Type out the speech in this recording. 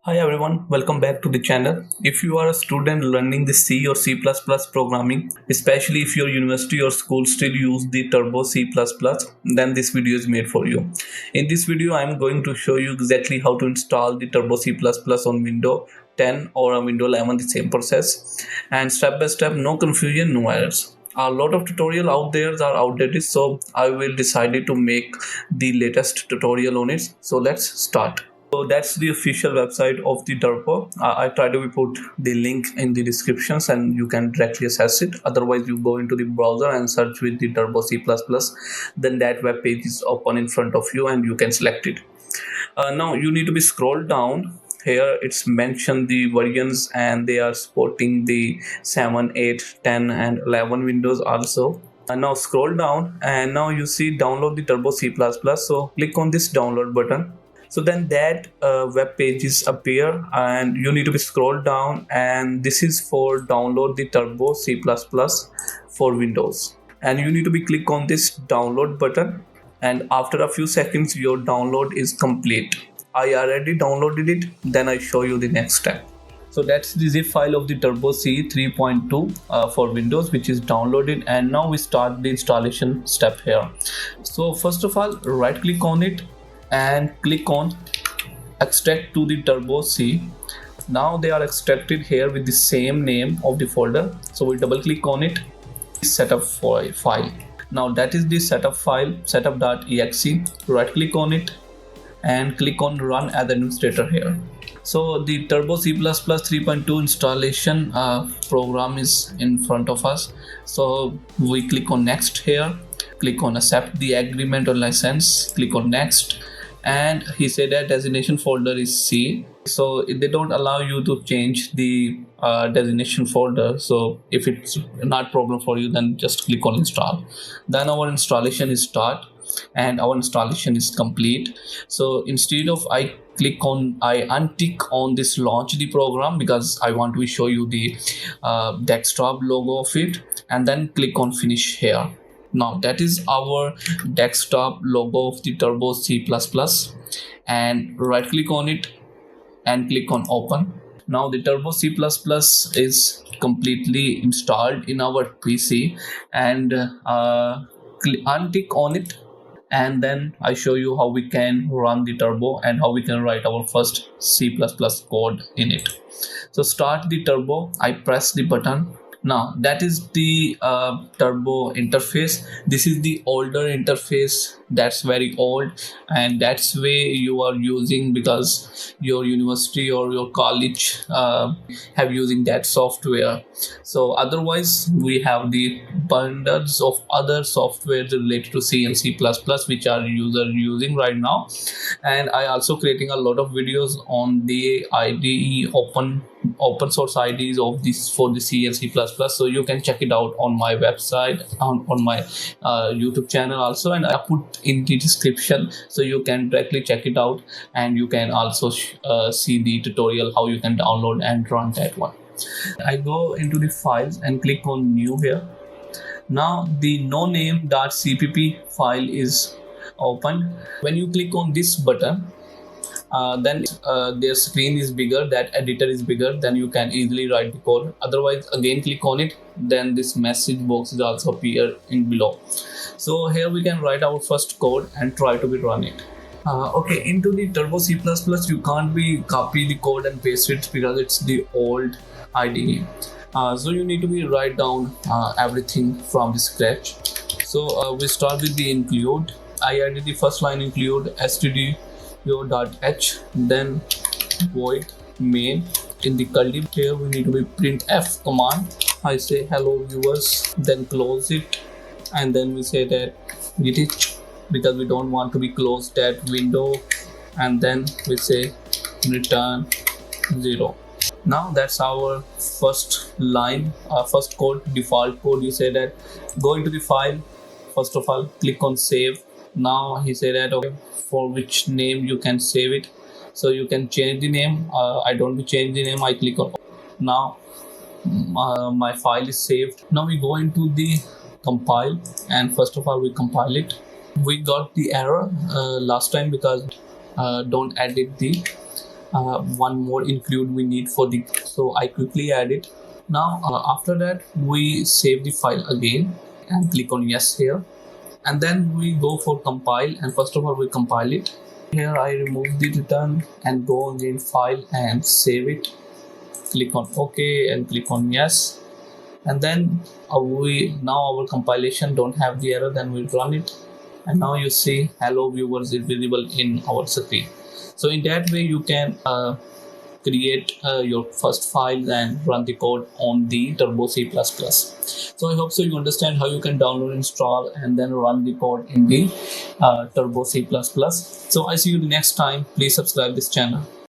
Hi everyone, welcome back to the channel. If you are a student learning the C or C++ programming, especially if your university or school still use the Turbo C++, then this video is made for you. In this video, I am going to show you exactly how to install the Turbo C++ on Windows 10 or a Windows 11, the same process. And step by step, no confusion, no errors. A lot of tutorial out there are outdated, so I will decide to make the latest tutorial on it. So let's start. So that's the official website of the Turbo. I try to put the link in the descriptions and you can directly access it. Otherwise, you go into the browser and search with the Turbo C++. Then that web page is open in front of you and you can select it. Now you need to be scroll down. Here it's mentioned the versions and they are supporting the 7, 8, 10 and 11 Windows also. And now scroll down and now you see download the Turbo C++. So click on this download button. So then that web pages appear and you need to be scroll down, and this is for download the Turbo C++ for Windows, and you need to be click on this download button, and after a few seconds your download is complete. I already downloaded it, then I show you the next step. So that's the zip file of the Turbo C 3.2 for Windows, which is downloaded, and now we start the installation step here. So first of all, right click on it and click on extract to the Turbo C. Now they are extracted here with the same name of the folder, so we double click on it, setup file. Now that is the setup file, setup.exe. Right click on it and click on run as administrator here. So the Turbo C++ 3.2 installation program is in front of us. So we click on next here, click on accept the agreement or license, click on next, and he said that designation folder is C. So they don't allow you to change the designation folder. So if it's not problem for you, then just click on install. Then our installation is start and our installation is complete. So instead of I untick on this launch the program because I want to show you the desktop logo of it, and then click on finish here. Now that is our desktop logo of the Turbo C++, and right click on it and click on open. Now the Turbo C++ is completely installed in our PC, and untick on it, and then I show you how we can run the Turbo and how we can write our first C++ code in it. So start the Turbo, I press the button. Now that is the Turbo interface. This is the older interface, that's very old, and that's way you are using because your university or your college have using that software. So otherwise we have the bundles of other software related to C and C++ which are user using right now, and I also creating a lot of videos on the IDE open source IDs of this for the C and C++, so you can check it out on my website, on my YouTube channel also, and I put in the description so you can directly check it out, and you can also see the tutorial how you can download and run that one. I go into the files and click on new here. Now the no name.cpp file is open. When you click on this button, then their screen is bigger, that editor is bigger, then you can easily write the code. Otherwise again click on it, then this message box is also appear in below. So here we can write our first code and try to be run it. Okay, into the Turbo C++ you can't be copy the code and paste it because it's the old IDE. So you need to be write down everything from the scratch. So we start with the include. I added the first line include stdio.h, then void main. In the curly here we need to be printf command. I say hello viewers, then close it, and then we say that git it because we don't want to be closed that window, and then we say return 0. Now that's our first line, first code, default code. You say that go into the file, first of all click on save. Now he said that okay, for which name you can save it, so you can change the name. I don't change the name, I click on now. My file is saved. Now we go into the compile, and first of all we compile it. We got the error last time because don't edit the one more include we need for the, so I quickly add it. Now after that we save the file again and click on yes here, and then we go for compile, and first of all we compile it. Here I remove the return and go again file and save it, click on ok and click on yes, and then we now our compilation don't have the error, then we run it, and now you see hello viewers is visible in our screen. So in that way you can create your first file and run the code on the Turbo C++. So I hope so you understand how you can download, install, and then run the code in the Turbo C++. So I see you the next time. Please subscribe this channel.